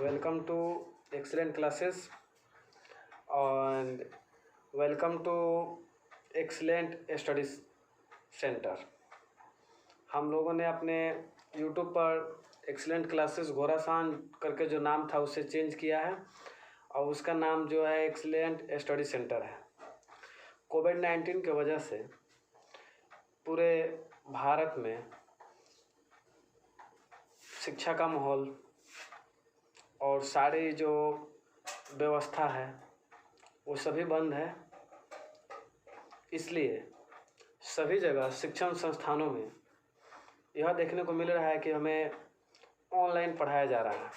Welcome to excellent classes and welcome to excellent studies center। हम लोगों ने अपने YouTube पर excellent classes घोरासान करके जो नाम था उसे चेंज किया है और उसका नाम जो है excellent study center है। कोविड-19 की वजह से पूरे भारत में शिक्षा का माहौल और सारी जो व्यवस्था है वो सभी बंद है। इसलिए सभी जगह शिक्षण संस्थानों में यह देखने को मिल रहा है कि हमें ऑनलाइन पढ़ाया जा रहा है।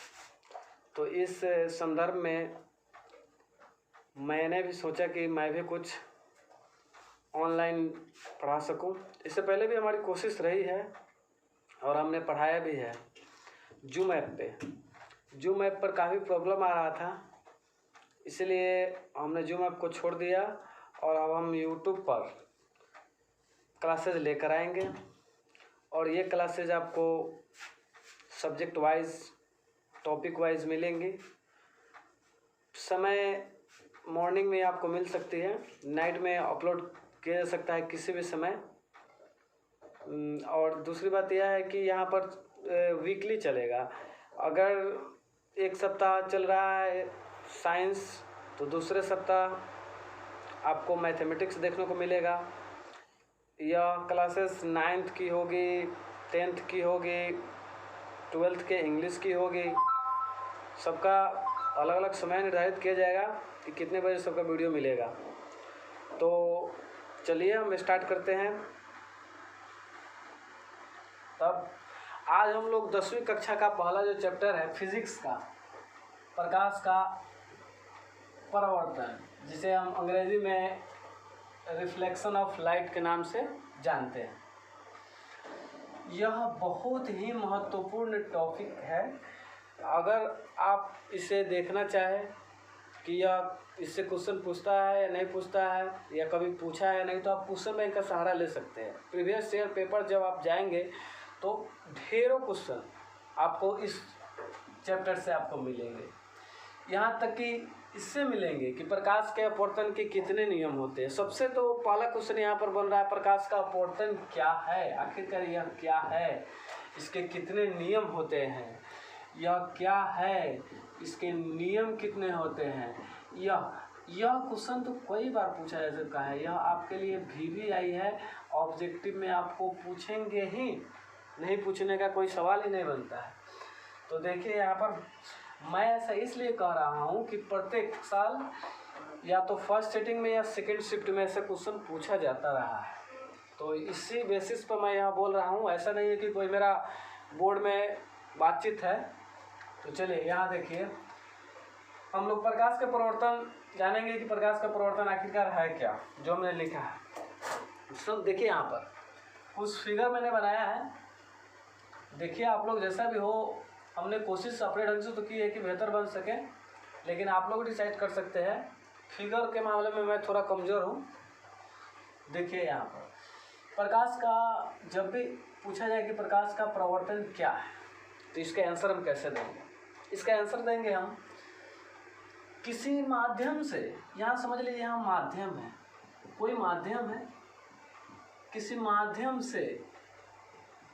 तो इस संदर्भ में मैंने भी सोचा कि मैं भी कुछ ऑनलाइन पढ़ा सकूं। इससे पहले भी हमारी कोशिश रही है और हमने पढ़ाया भी है जूम ऐप पे। जूम ऐप पर काफ़ी प्रॉब्लम आ रहा था, इसलिए हमने जूम ऐप को छोड़ दिया और अब हम यूट्यूब पर क्लासेस लेकर आएंगे और ये क्लासेज आपको सब्जेक्ट वाइज टॉपिक वाइज मिलेंगी। समय मॉर्निंग में आपको मिल सकती है, नाइट में अपलोड किया जा सकता है किसी भी समय। और दूसरी बात यह है कि यहाँ पर वीकली चलेगा। अगर एक सप्ताह चल रहा है साइंस तो दूसरे सप्ताह आपको मैथमेटिक्स देखने को मिलेगा। यह क्लासेस 9th की होगी, 10th की होगी, 12th के इंग्लिश की होगी। सबका अलग अलग समय निर्धारित किया जाएगा कि कितने बजे सबका वीडियो मिलेगा। तो चलिए हम स्टार्ट करते हैं। तब आज हम लोग 10वीं कक्षा का पहला जो चैप्टर है फिजिक्स का, प्रकाश का परावर्तन, जिसे हम अंग्रेजी में रिफ्लेक्शन ऑफ लाइट के नाम से जानते हैं। यह बहुत ही महत्वपूर्ण टॉपिक है। अगर आप इसे देखना चाहें कि यह इससे क्वेश्चन पूछता है या नहीं पूछता है या कभी पूछा है नहीं, तो आप क्वेश्चन बैंक का सहारा ले सकते हैं। प्रीवियस ईयर पेपर जब आप जाएंगे तो ढेरों क्वेश्चन आपको इस चैप्टर से आपको मिलेंगे। यहाँ तक कि इससे मिलेंगे कि प्रकाश के अपवर्तन के कितने नियम होते हैं। सबसे तो पहला क्वेश्चन यहाँ पर बन रहा है, प्रकाश का अपवर्तन क्या है, आखिरकार यह क्या है, इसके कितने नियम होते हैं, यह क्या है, इसके नियम कितने होते हैं। यह क्वेश्चन तो कई बार पूछा जा चुका है। यह आपके लिए VVI है, ऑब्जेक्टिव में आपको पूछेंगे ही, नहीं पूछने का कोई सवाल ही नहीं बनता है। तो देखिए यहाँ पर मैं ऐसा इसलिए कह रहा हूँ कि प्रत्येक साल या तो फर्स्ट सिटिंग में या सेकंड शिफ्ट में ऐसे क्वेश्चन पूछा जाता रहा है। तो इसी बेसिस पर मैं यहाँ बोल रहा हूँ। ऐसा नहीं है कि कोई मेरा बोर्ड में बातचीत है। तो चलिए यहाँ देखिए, हम लोग प्रकाश का परिवर्तन जानेंगे कि प्रकाश का परिवर्तन आखिरकार है क्या, जो मैंने लिखा है। सब देखिए यहाँ पर कुछ फिगर मैंने बनाया है। देखिए आप लोग जैसा भी हो, हमने कोशिश अपने ढंग से तो की है कि बेहतर बन सके, लेकिन आप लोग डिसाइड कर सकते हैं। फिगर के मामले में मैं थोड़ा कमज़ोर हूँ। देखिए यहाँ पर प्रकाश का जब भी पूछा जाए कि प्रकाश का प्रवर्तन क्या है, तो इसका आंसर हम कैसे देंगे। इसका आंसर देंगे हम किसी माध्यम से। यहाँ समझ लीजिए, यहाँ माध्यम है, कोई माध्यम है, किसी माध्यम से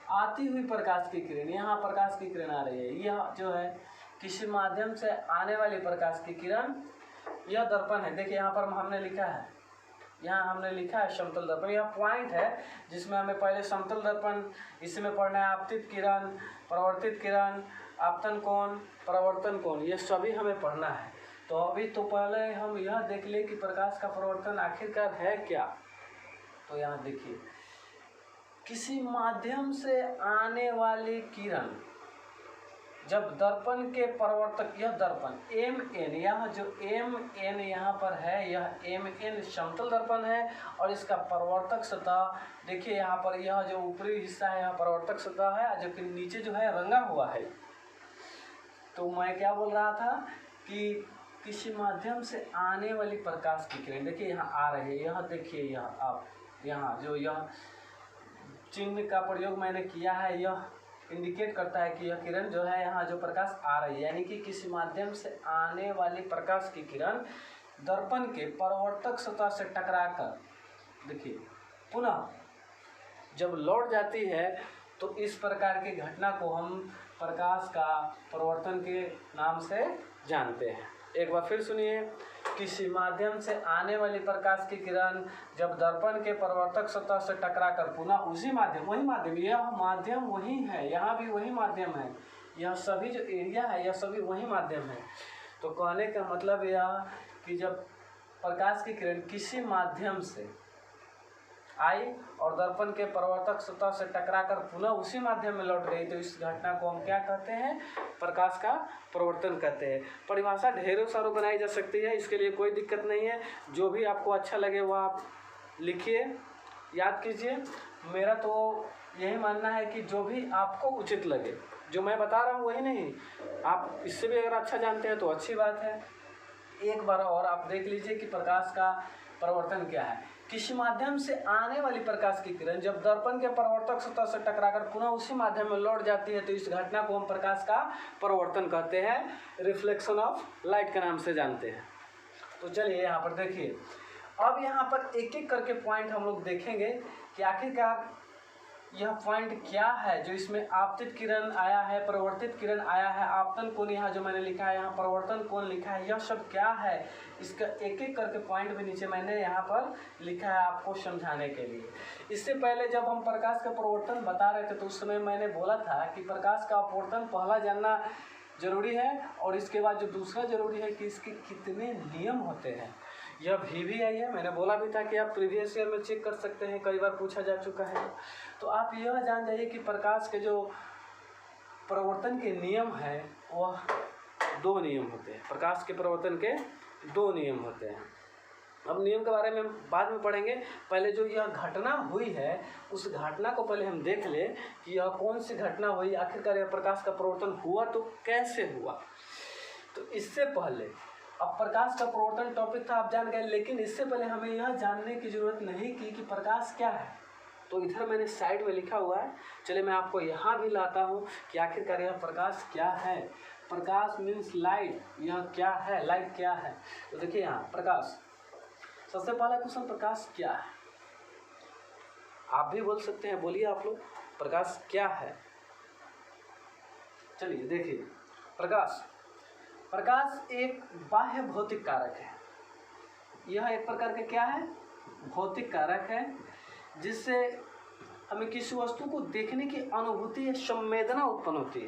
आती हुई प्रकाश की किरण, यहाँ प्रकाश की किरण आ रही है, यह जो है किसी माध्यम से आने वाली प्रकाश की किरण, यह दर्पण है। देखिए यहाँ पर हमने लिखा है, यहाँ हमने लिखा है समतल दर्पण। यह पॉइंट है जिसमें हमें पहले समतल दर्पण, इसमें पढ़ना है आपतित किरण, परावर्तित किरण, आपतन कोण, परावर्तन कोण, ये सभी हमें पढ़ना है। तो अभी तो पहले हम यह देख ले कि प्रकाश का परावर्तन आखिरकार है क्या। तो यहाँ देखिए, किसी माध्यम से आने वाली किरण जब दर्पण के परावर्तक, यह दर्पण MN, यह जो MN यहाँ पर है, यह MN समतल दर्पण है और इसका परावर्तक सतह देखिए यहाँ पर, यह जो ऊपरी हिस्सा है यहाँ परावर्तक सतह है, जबकि नीचे जो है रंगा हुआ है। तो मैं क्या बोल रहा था कि किसी माध्यम से आने वाली प्रकाश की किरण, देखिए यहाँ आ रही है, यह देखिए, यह आप यहाँ जो यह चिन्ह का प्रयोग मैंने किया है, यह इंडिकेट करता है कि यह किरण जो है यहाँ जो प्रकाश आ रही है, यानी कि किसी माध्यम से आने वाली प्रकाश की किरण दर्पण के परावर्तक सतह से टकराकर देखिए पुनः जब लौट जाती है तो इस प्रकार की घटना को हम प्रकाश का परावर्तन के नाम से जानते हैं। एक बार फिर सुनिए, किसी माध्यम से आने वाली प्रकाश की किरण जब दर्पण के परावर्तक सतह से टकराकर पुनः उसी माध्यम, वही माध्यम, यह माध्यम वही है, यहाँ भी वही माध्यम है, यह सभी जो एरिया है यह सभी वही माध्यम है। तो कहने का मतलब यह कि जब प्रकाश की किरण किसी माध्यम से आई और दर्पण के परावर्तक सतह से टकराकर पुनः उसी माध्यम में लौट गई तो इस घटना को हम क्या कहते हैं, प्रकाश का परावर्तन कहते हैं। परिभाषा ढेरों सारों बनाई जा सकती है, इसके लिए कोई दिक्कत नहीं है। जो भी आपको अच्छा लगे वो आप लिखिए, याद कीजिए। मेरा तो यही मानना है कि जो भी आपको उचित लगे, जो मैं बता रहा हूँ वही नहीं, आप इससे भी अगर अच्छा जानते हैं तो अच्छी बात है। एक बार और आप देख लीजिए कि प्रकाश का परावर्तन क्या है। किसी माध्यम से आने वाली प्रकाश की किरण जब दर्पण के परावर्तक सतह से टकराकर पुनः उसी माध्यम में लौट जाती है तो इस घटना को हम प्रकाश का परावर्तन कहते हैं, रिफ्लेक्शन ऑफ लाइट के नाम से जानते हैं। तो चलिए यहाँ पर देखिए, अब यहाँ पर एक एक करके पॉइंट हम लोग देखेंगे कि आखिरकार यह पॉइंट क्या है जो इसमें आपतित किरण आया है, परावर्तित किरण आया है, आपतन कोण यहाँ जो मैंने लिखा है, यहाँ परावर्तन कोण लिखा है, यह सब क्या है, इसका एक एक करके पॉइंट भी नीचे मैंने यहाँ पर लिखा है आपको समझाने के लिए। इससे पहले जब हम प्रकाश का परावर्तन बता रहे थे तो उस समय मैंने बोला था कि प्रकाश का अपवर्तन पहला जानना जरूरी है और इसके बाद जो दूसरा जरूरी है कि इसके कितने नियम होते हैं। यह भी आई है, मैंने बोला भी था कि आप प्रीवियस ईयर में चेक कर सकते हैं, कई बार पूछा जा चुका है। तो आप यह जान जाइए कि प्रकाश के जो परावर्तन के नियम है वह 2 नियम होते हैं। प्रकाश के परावर्तन के 2 नियम होते हैं। अब नियम के बारे में बाद में पढ़ेंगे, पहले जो यह घटना हुई है उस घटना को पहले हम देख ले कि यह कौन सी घटना हुई, आखिरकार यह प्रकाश का परावर्तन हुआ तो कैसे हुआ। तो इससे पहले अब प्रकाश का परावर्तन टॉपिक था, आप जान गए, लेकिन इससे पहले हमें यह जानने की जरूरत नहीं कि प्रकाश क्या है। तो इधर मैंने साइड में लिखा हुआ है, चलिए मैं आपको यहाँ भी लाता हूँ कि आखिरकार यह प्रकाश क्या है। प्रकाश मीन्स लाइट, यह क्या है, लाइट क्या है। तो देखिए यहाँ प्रकाश, सबसे पहला क्वेश्चन, प्रकाश क्या है। आप भी बोल सकते हैं, बोलिए आप लोग, प्रकाश क्या है। चलिए देखिए, प्रकाश एक बाह्य भौतिक कारक है। यह एक प्रकार का क्या है, भौतिक कारक है, जिससे हमें किसी वस्तु को देखने की अनुभूति या संवेदना उत्पन्न होती है।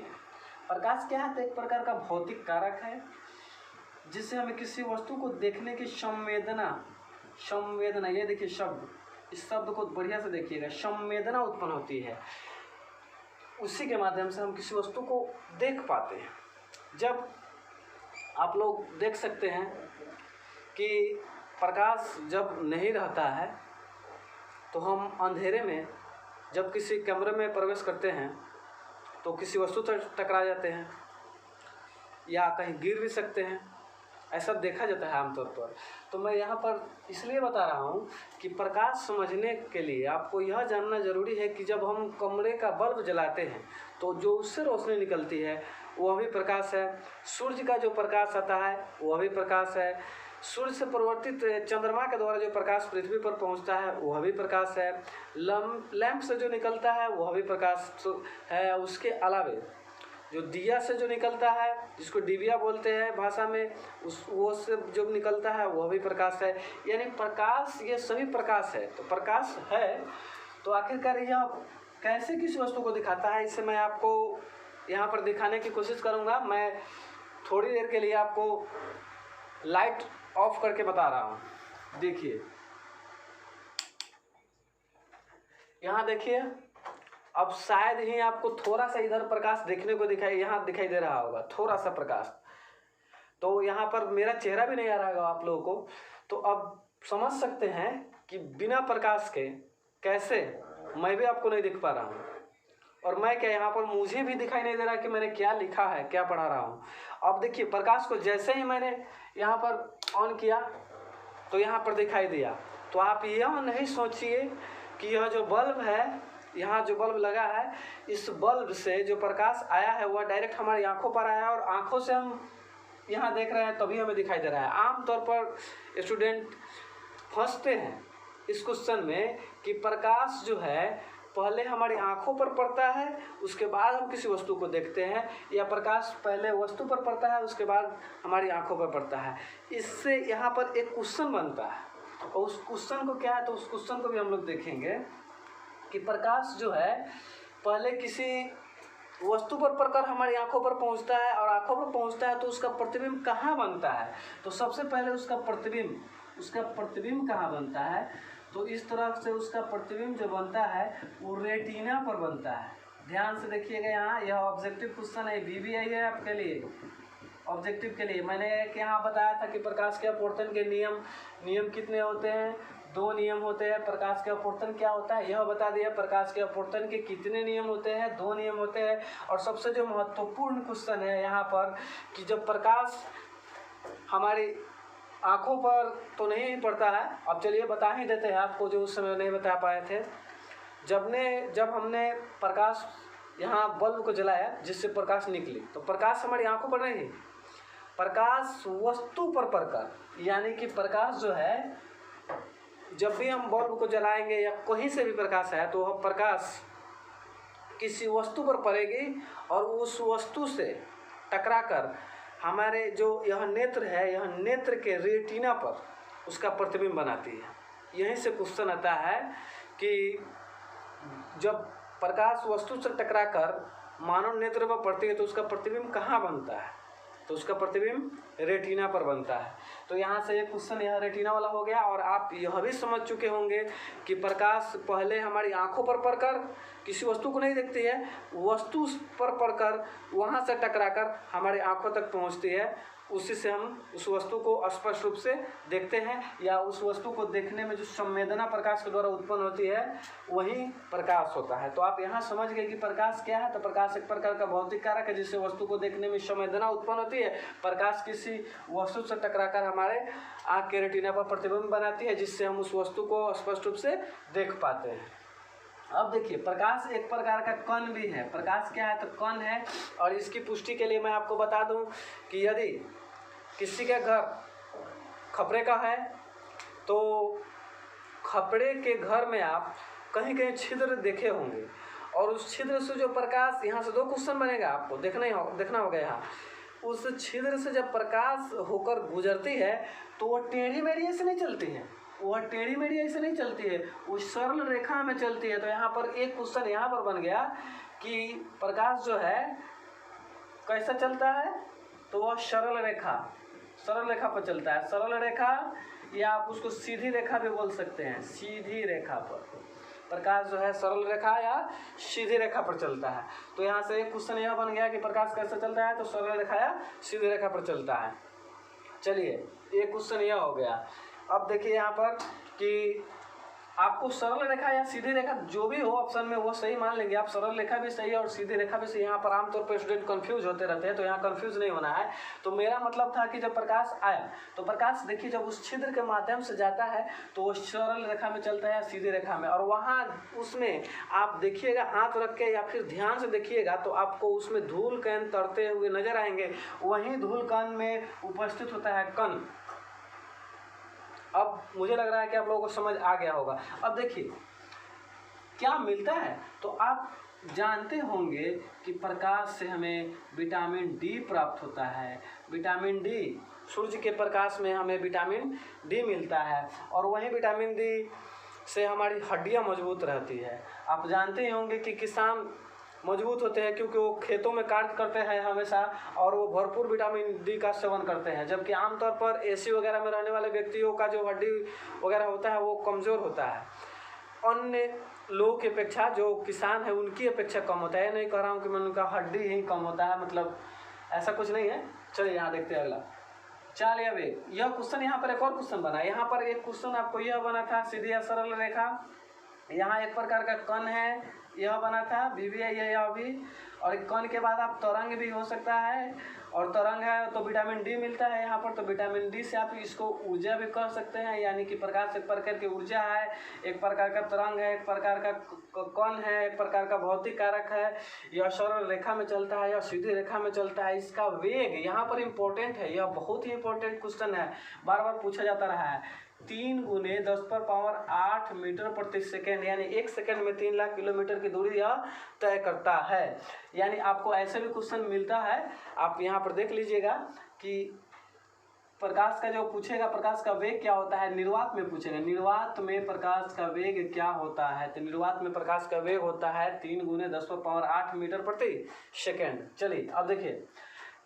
प्रकाश क्या है, तो एक प्रकार का भौतिक कारक है जिससे हमें किसी वस्तु को देखने की संवेदना, ये देखिए शब्द, इस शब्द को बढ़िया से देखिएगा, संवेदना उत्पन्न होती है। उसी के माध्यम से हम किसी वस्तु को देख पाते हैं। जब आप लोग देख सकते हैं कि प्रकाश जब नहीं रहता है तो हम अंधेरे में जब किसी कमरे में प्रवेश करते हैं तो किसी वस्तु से टकरा जाते हैं या कहीं गिर भी सकते हैं, ऐसा देखा जाता है आमतौर पर। तो मैं यहाँ पर इसलिए बता रहा हूँ कि प्रकाश समझने के लिए आपको यह जानना जरूरी है कि जब हम कमरे का बल्ब जलाते हैं तो जो उससे रोशनी निकलती है वह भी प्रकाश है। सूर्य का जो प्रकाश आता है वह भी प्रकाश है। सूर्य से परिवर्तित चंद्रमा के द्वारा जो प्रकाश पृथ्वी पर पहुंचता है वह भी प्रकाश है। लैंप से जो निकलता है वह भी प्रकाश है। उसके अलावे जो दिया से जो निकलता है, जिसको डिबिया बोलते हैं भाषा में, वो से जो निकलता है वह भी प्रकाश है। यानी प्रकाश, ये सभी प्रकाश है। तो प्रकाश है तो आखिरकार यह कैसे किसी वस्तु को दिखाता है, इसे मैं आपको यहाँ पर दिखाने की कोशिश करूँगा। मैं थोड़ी देर के लिए आपको लाइट ऑफ करके बता रहा हूँ। देखिए यहाँ देखिए, अब शायद ही आपको थोड़ा सा इधर प्रकाश देखने को यहाँ दिखाई दे रहा होगा, थोड़ा सा प्रकाश। तो यहाँ पर मेरा चेहरा भी नहीं आ रहा होगा आप लोगों को। तो अब समझ सकते हैं कि बिना प्रकाश के कैसे मैं भी आपको नहीं दिख पा रहा हूँ, और मैं क्या यहाँ पर मुझे भी दिखाई नहीं दे रहा कि मैंने क्या लिखा है, क्या पढ़ा रहा हूँ। अब देखिए प्रकाश को जैसे ही मैंने यहाँ पर ऑन किया तो यहाँ पर दिखाई दिया। तो आप यह नहीं सोचिए कि यह जो बल्ब है यहाँ जो बल्ब लगा है, इस बल्ब से जो प्रकाश आया है वह डायरेक्ट हमारी आंखों पर आया है और आंखों से हम यहाँ देख रहे हैं तभी हमें दिखाई दे रहा है। आमतौर पर स्टूडेंट फंसते हैं इस क्वेश्चन में कि प्रकाश जो है पहले हमारी आंखों पर पड़ता है उसके बाद हम किसी वस्तु को देखते हैं, या प्रकाश पहले वस्तु पर पड़ता है उसके बाद हमारी आंखों पर पड़ता है। इससे यहाँ पर एक क्वेश्चन बनता है और उस क्वेश्चन को क्या है, तो उस क्वेश्चन को भी हम लोग देखेंगे कि प्रकाश जो है पहले किसी वस्तु पर पड़कर हमारी आंखों पर पहुंचता है और आंखों पर पहुंचता है तो उसका प्रतिबिंब कहाँ बनता है। तो सबसे पहले उसका प्रतिबिंब कहाँ बनता है, तो इस तरह से उसका प्रतिबिंब जो बनता है वो रेटिना पर बनता है। ध्यान से देखिएगा, यहाँ यह ऑब्जेक्टिव क्वेश्चन है, BBI है आपके लिए, ऑब्जेक्टिव के लिए। मैंने एक यहाँ बताया था कि प्रकाश के अपवर्तन के नियम कितने होते हैं, 2 नियम होते हैं। प्रकाश के अपवर्तन क्या होता है यह बता दिया, प्रकाश के अपवर्तन के कितने नियम होते हैं, 2 नियम होते हैं। और सबसे जो महत्वपूर्ण क्वेश्चन है यहाँ पर कि जब प्रकाश हमारी आँखों पर तो नहीं पड़ता है, अब चलिए बता ही देते हैं आपको जो उस समय नहीं बता पाए थे। जब हमने प्रकाश यहाँ बल्ब को जलाया जिससे प्रकाश निकली, तो प्रकाश हमारी आंखों पर नहीं, प्रकाश वस्तु पर पड़कर, यानी कि प्रकाश जो है जब भी हम बल्ब को जलाएंगे या कहीं से भी प्रकाश आया तो वह प्रकाश किसी वस्तु पर पड़ेगी और उस वस्तु से टकराकर हमारे जो यह नेत्र है, यह नेत्र के रेटिना पर उसका प्रतिबिंब बनाती है। यहीं से क्वेश्चन आता है कि जब प्रकाश वस्तु से टकराकर मानव नेत्र पर पड़ती है तो उसका प्रतिबिंब कहाँ बनता है, तो उसका प्रतिबिंब रेटिना पर बनता है। तो यहाँ से एक क्वेश्चन यह रेटिना वाला हो गया। और आप यह भी समझ चुके होंगे कि प्रकाश पहले हमारी आंखों पर पड़कर किसी वस्तु को नहीं देखती है, वस्तु पर पड़कर वहाँ से टकराकर हमारी आंखों तक पहुँचती है, उसी से हम उस वस्तु को स्पष्ट रूप से देखते हैं, या उस वस्तु को देखने में जो संवेदना प्रकाश के द्वारा उत्पन्न होती है वही प्रकाश होता है। तो आप यहाँ समझ गए कि प्रकाश क्या है। तो प्रकाश एक प्रकार का भौतिक कारक है जिससे वस्तु को देखने में संवेदना उत्पन्न होती है। प्रकाश किसी वस्तु से टकराकर हमारे आँख के रेटिना पर प्रतिबिंब बनाती है जिससे हम उस वस्तु को स्पष्ट रूप से देख पाते हैं। अब देखिए, प्रकाश एक प्रकार का कण भी है। प्रकाश क्या है, तो कण है। और इसकी पुष्टि के लिए मैं आपको बता दूं कि यदि किसी का घर खपड़े का है तो खपड़े के घर में आप कहीं कहीं छिद्र देखे होंगे, और उस छिद्र से जो प्रकाश, यहाँ से 2 क्वेश्चन बनेगा, आपको देखना होगा। यहाँ उस छिद्र से जब प्रकाश होकर गुजरती है तो वह टेढ़ी मेढ़ी ऐसे नहीं चलती है, वह टेढ़ी मेढ़ी ऐसे नहीं चलती है, वो सरल रेखा में चलती है। तो यहाँ पर एक क्वेश्चन यहाँ पर बन गया कि प्रकाश जो है कैसा चलता है, तो वह सरल रेखा पर चलता है। सरल रेखा, या आप उसको सीधी रेखा भी बोल सकते हैं। सीधी रेखा पर प्रकाश जो है सरल रेखा या सीधी रेखा पर चलता है। तो यहाँ से एक क्वेश्चन यह बन गया कि प्रकाश कैसे चलता है, तो सरल रेखा या सीधी रेखा पर चलता है। चलिए, एक क्वेश्चन यह हो गया। अब देखिए यहाँ पर कि आपको सरल रेखा या सीधी रेखा जो भी हो ऑप्शन में वो सही मान लेंगे आप। सरल रेखा भी सही है और सीधी रेखा भी सही। यहाँ पर आमतौर पर स्टूडेंट कंफ्यूज होते रहते हैं, तो यहाँ कंफ्यूज नहीं होना है। तो मेरा मतलब था कि जब प्रकाश आया तो प्रकाश देखिए जब उस छिद्र के माध्यम से जाता है तो वो सरल रेखा में चलता है या सीधी रेखा में। और वहाँ उसमें आप देखिएगा हाथ रख के या फिर ध्यान से देखिएगा तो आपको उसमें धूल कण तैरते हुए नजर आएंगे। वहीं धूल कण में उपस्थित होता है कण। अब मुझे लग रहा है कि आप लोगों को समझ आ गया होगा। अब देखिए क्या मिलता है, तो आप जानते होंगे कि प्रकाश से हमें विटामिन डी प्राप्त होता है। विटामिन डी, सूर्य के प्रकाश में हमें विटामिन डी मिलता है, और वही विटामिन डी से हमारी हड्डियां मजबूत रहती है। आप जानते ही होंगे कि किसान मजबूत होते हैं क्योंकि वो खेतों में कार्य करते हैं हमेशा, और वो भरपूर विटामिन डी का सेवन करते हैं। जबकि आमतौर पर एसी वगैरह में रहने वाले व्यक्तियों का जो हड्डी वगैरह होता है वो कमज़ोर होता है। अन्य लोगों की अपेक्षा जो किसान है उनकी अपेक्षा कम होता है। नहीं कह रहा हूँ कि मैं उनका हड्डी ही कम होता है, मतलब ऐसा कुछ नहीं है। चलिए यहाँ देखते हैं अगला। चलिए अब यह क्वेश्चन, यहाँ पर एक और क्वेश्चन बना। यहाँ पर एक क्वेश्चन आपको यह बना था, सीधी या सरल रेखा। यहाँ एक प्रकार का कण है, यह बना था, BB है यह भी। और कण के बाद आप तरंग भी हो सकता है, और तरंग है तो विटामिन डी मिलता है यहाँ पर, तो विटामिन डी से आप इसको ऊर्जा भी कह सकते हैं, यानी कि प्रकाश एक प्रकार की ऊर्जा है, एक प्रकार का तरंग है, एक प्रकार का कण है, एक प्रकार का भौतिक कारक है। यह सरल रेखा में चलता है या सीधी रेखा में चलता है। इसका वेग यहाँ पर इम्पोर्टेंट है, यह बहुत ही इंपॉर्टेंट क्वेश्चन है, बार बार पूछा जाता रहा है। 3 × 10⁸ मीटर प्रति सेकेंड, यानी 1 सेकेंड में 3 लाख किलोमीटर की दूरी यह तय करता है। यानी आपको ऐसे भी क्वेश्चन मिलता है, आप यहाँ पर देख लीजिएगा कि प्रकाश का जो पूछेगा, प्रकाश का वेग क्या होता है, निर्वात में पूछेगा, निर्वात में प्रकाश का वेग क्या होता है, तो निर्वात में प्रकाश का वेग होता है 3 × 10⁸ मीटर प्रति सेकेंड। चलिए अब देखिए,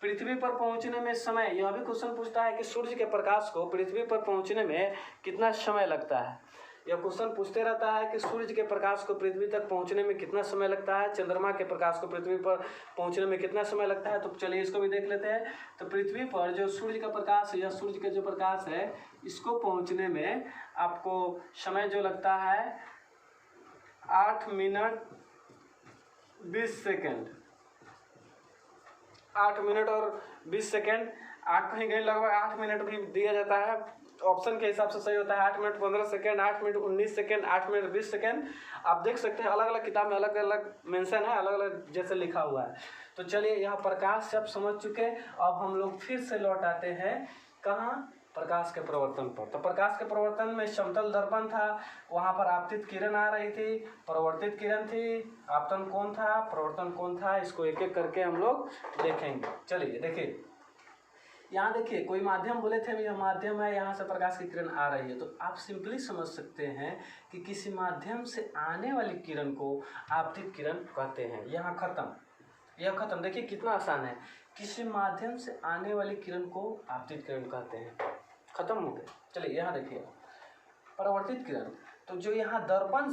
पृथ्वी पर पहुंचने में समय, यह भी क्वेश्चन पूछता है कि सूर्य के प्रकाश को पृथ्वी पर पहुंचने में कितना समय लगता है। यह क्वेश्चन पूछते रहता है कि सूर्य के प्रकाश को पृथ्वी तक पहुंचने में कितना समय लगता है, चंद्रमा के प्रकाश को पृथ्वी पर पहुंचने में कितना समय लगता है। तो चलिए इसको भी देख लेते हैं। तो पृथ्वी पर जो सूर्य का प्रकाश है, या सूर्य का जो प्रकाश है, इसको पहुंचने में आपको समय जो लगता है 8 मिनट 20 सेकेंड, 8 मिनट और 20 सेकेंड। आप कहीं कहीं लगभग 8 मिनट भी दिया जाता है, ऑप्शन के हिसाब से सही होता है 8 minute 15 second, 8 minute 19 second, 8 minute 20 second. आप देख सकते हैं अलग अलग किताब में अलग अलग मेंशन है, अलग अलग जैसे लिखा हुआ है। तो चलिए यहाँ प्रकाश से आप समझ चुके, अब हम लोग फिर से लौट आते हैं कहाँ, प्रकाश के प्रवर्तन पर। तो प्रकाश के प्रवर्तन में समतल दर्पण था, वहाँ पर आपतित किरण आ रही थी, परावर्तित किरण थी, आपतन कोण था, प्रवर्तन कोण था। इसको एक एक करके हम लोग देखेंगे। चलिए देखिए, यहाँ देखिए कोई माध्यम बोले थे, यह माध्यम है, यहाँ से प्रकाश की किरण आ रही है, तो आप सिंपली समझ सकते हैं कि किसी माध्यम से आने वाली किरण को आपतित किरण कहते हैं। यहाँ खत्म, यह खत्म। देखिए कितना आसान है, किसी माध्यम से आने वाली किरण को आपतित किरण कहते हैं, खत्म हो गए। चलिए यहाँ देखिए परावर्तित किरण, तो जो यहाँ दर्पण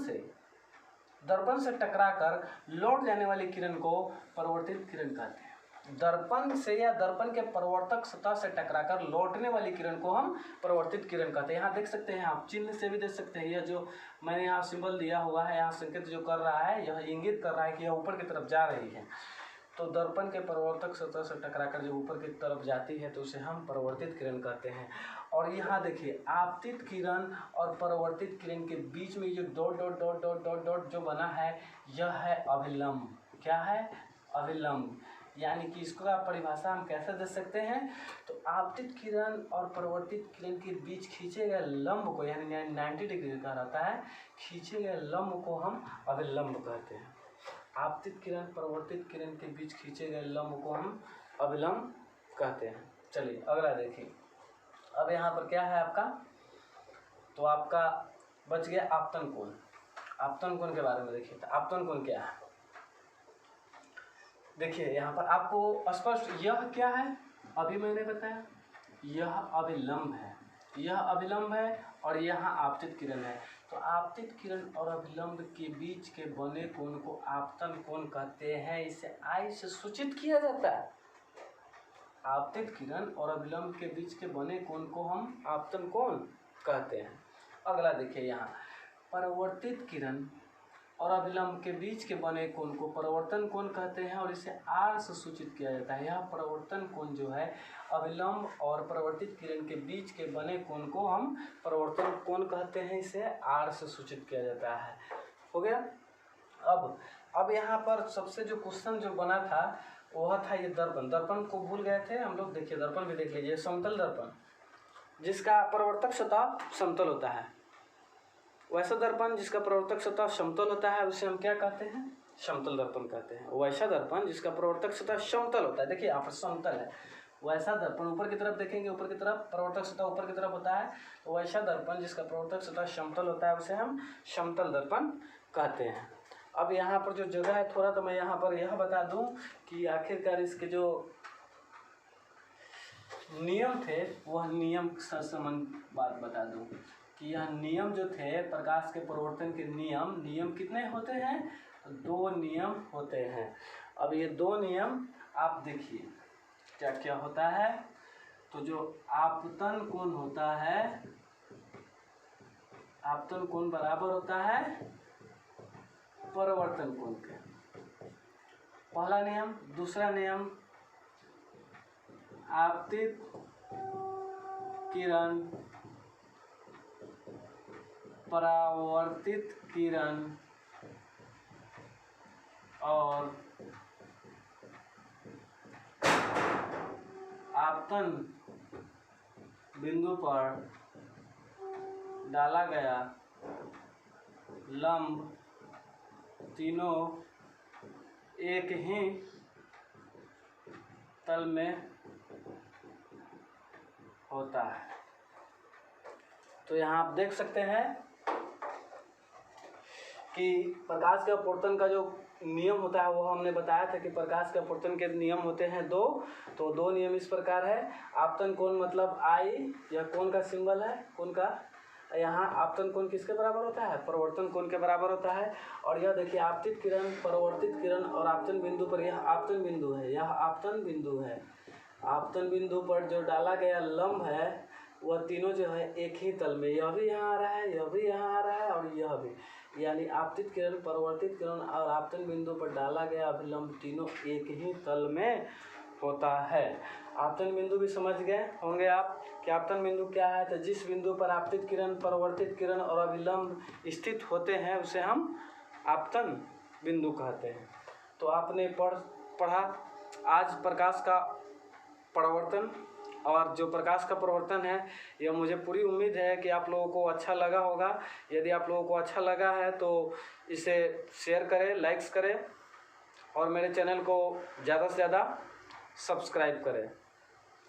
से टकराकर लौट जाने वाली किरण को परावर्तित किरण कहते हैं। दर्पण से या दर्पण के परावर्तक सतह से टकराकर लौटने वाली किरण को हम परावर्तित किरण कहते हैं। यहाँ देख सकते हैं आप, चिन्ह से भी देख सकते हैं, यह जो मैंने यहाँ सिंबल दिया हुआ है, यहाँ संकेत जो कर रहा है, यह इंगित कर रहा है कि यह ऊपर की तरफ जा रही है। तो दर्पण के परावर्तक सतह से टकराकर जो ऊपर की तरफ जाती है, तो उसे हम परावर्तित किरण कहते हैं। और यहाँ देखिए आपतित किरण और परावर्तित किरण के बीच में जो dot dot dot dot dot dot जो बना है, यह है अभिलंब। क्या है? अभिलंब। यानी कि इसको आप परिभाषा हम कैसे दे सकते हैं, तो आपतित किरण और परावर्तित किरण के बीच खींचे गए लंब को, यानी 90 डिग्री का रहता है, खींचे गए लंब को हम अभिलंब कहते हैं। आपतित किरण परावर्तित किरण के बीच खींचे गए लंब को हम अभिलंब कहते हैं। चलिए अगला देखिए, अब यहाँ पर क्या है आपका, तो आपका बच गया आपतन कोण। आपतन कोण के बारे में देखिए, तो आपतन कोण क्या है, देखिए यहाँ पर आपको स्पष्ट, यह क्या है, अभी मैंने बताया यह अभिलंब है, यह अभिलंब है और यहाँ आपतित किरण है। तो आपतित किरण और अभिलंब के बीच के बने कोण को आपतन कोण कहते हैं। इसे आई से सूचित किया जाता है। आपतित किरण और अभिलंब के बीच के बने कोण को हम आपतन कोण कहते हैं। अगला देखिए, यहाँ परावर्तित किरण और अभिलंब के बीच के बने कोण को परावर्तन कोण कहते हैं और इसे आर से सूचित किया जाता है। यह परावर्तन कोण जो है, अभिलंब और परावर्तित किरण के बीच के बने कोण को हम परावर्तन कोण कहते हैं, इसे आर से सूचित किया जाता है। हो गया। अब यहाँ पर सबसे जो क्वेश्चन जो बना था वह था ये दर्पण। दर्पण को भूल गए थे हम लोग, देखिए दर्पण भी देख लीजिए, समतल दर्पण जिसका परावर्तक सतह समतल होता है, वैसा दर्पण जिसका परावर्तक सतह समतल होता है उसे हम क्या कहते हैं, समतल दर्पण कहते हैं। वैसा दर्पण जिसका परावर्तक सतह समतल होता है, देखिए यहाँ पर समतल है, वैसा दर्पण ऊपर की तरफ देखेंगे, ऊपर की तरफ परावर्तक सतह ऊपर की तरफ होता है, तो वैसा दर्पण जिसका परावर्तक सतह समतल होता है उसे हम समतल दर्पण कहते हैं। अब यहाँ पर जो जगह है थोड़ा, तो मैं यहाँ पर यह बता दूं कि आखिरकार इसके जो नियम थे वह नियम संबंध बात बता दूं कि यह नियम जो थे प्रकाश के परिवर्तन के नियम कितने होते हैं, तो 2 नियम होते हैं। अब ये 2 नियम आप देखिए क्या क्या होता है, तो जो आपतन कोण होता है, आपतन कोण बराबर होता है परावर्तन कोण के। पहला नियम। दूसरा नियम, आपतित किरण परावर्तित किरण और आपतन बिंदु पर डाला गया लंब तीनों एक ही तल में होता है। तो यहाँ आप देख सकते हैं कि प्रकाश के अपवर्तन का जो नियम होता है वो हमने बताया था कि प्रकाश के अपवर्तन के नियम होते हैं दो। तो दो नियम इस प्रकार है। आपतन कोण मतलब आई, यह कोण का सिंबल है, कोण का। यहाँ आपतन कोण किसके बराबर होता है? परावर्तन कोण के बराबर होता है। और यह देखिए आपतित किरण, परावर्तित किरण और आपतन बिंदु पर, यह आपतन बिंदु है, यह आपतन बिंदु है। आपतन बिंदु पर जो डाला गया लंब है वह तीनों जो है एक ही तल में, यह भी यहाँ आ रहा है, यह भी यहाँ आ रहा है और यह भी, यानी आपतित किरण, परावर्तित किरण और आपतन बिंदु पर डाला गया अभिलंब तीनों एक ही तल में होता है। आपतन बिंदु भी समझ गए होंगे आप कि आपतन बिंदु क्या है। तो जिस बिंदु पर आपतित किरण, परावर्तित किरण और अभिलंब स्थित होते हैं उसे हम आपतन बिंदु कहते हैं। तो आपने पढ़ा आज प्रकाश का परावर्तन और जो प्रकाश का परावर्तन है, यह मुझे पूरी उम्मीद है कि आप लोगों को अच्छा लगा होगा। यदि आप लोगों को अच्छा लगा है तो इसे शेयर करें, लाइक्स करें और मेरे चैनल को ज़्यादा से ज़्यादा सब्सक्राइब करें।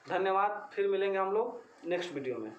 धन्यवाद। फिर मिलेंगे हम लोग नेक्स्ट वीडियो में।